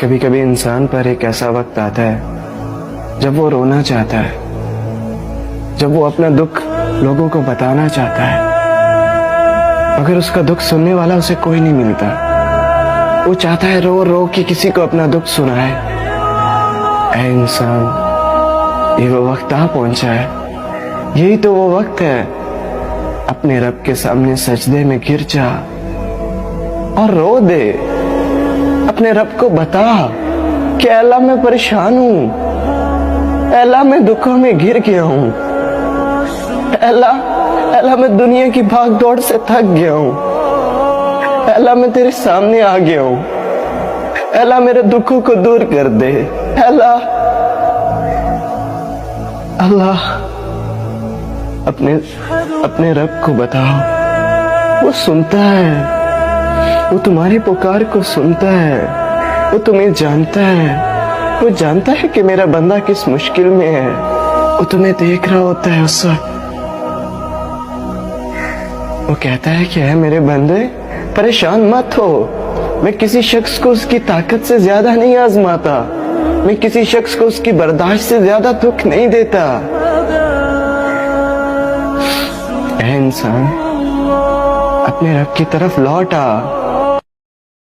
کبھی کبھی انسان پر ایک ایسا وقت آتا ہے جب وہ رونا چاہتا ہے، جب وہ اپنا دکھ لوگوں کو بتانا چاہتا ہے، مگر اس کا دکھ سننے والا اسے کوئی نہیں ملتا۔ وہ چاہتا ہے رو رو کے کسی کو اپنا دکھ سنائے۔ اے انسان، یہ وہ وقت آ پہنچا ہے، یہی تو وہ وقت ہے۔ اپنے رب کے سامنے سجدے میں گر جا اور رو دے، اپنے رب کو بتا کہ اے اللہ میں پریشان ہوں، اے اللہ میں دکھوں میں گر گیا ہوں، اے اللہ میں دنیا کی بھاگ دوڑ سے تھک گیا ہوں، اے اللہ میں تیرے سامنے آ گیا ہوں، اے اللہ میرے دکھوں کو دور کر دے۔ اے اللہ اپنے رب کو بتاؤ، وہ سنتا ہے، وہ تمہاری پکار کو سنتا ہے، وہ تمہیں جانتا ہے، وہ جانتا ہے کہ میرا بندہ کس مشکل میں ہے، وہ تمہیں دیکھ رہا ہوتا ہے اس وقت۔ وہ کہتا ہے کہ اے میرے بندے، پریشان مت ہو، میں کسی شخص کو اس کی طاقت سے زیادہ نہیں آزماتا، میں کسی شخص کو اس کی برداشت سے زیادہ دکھ نہیں دیتا۔ اے انسان، اپنے رب کی طرف لوٹ آ۔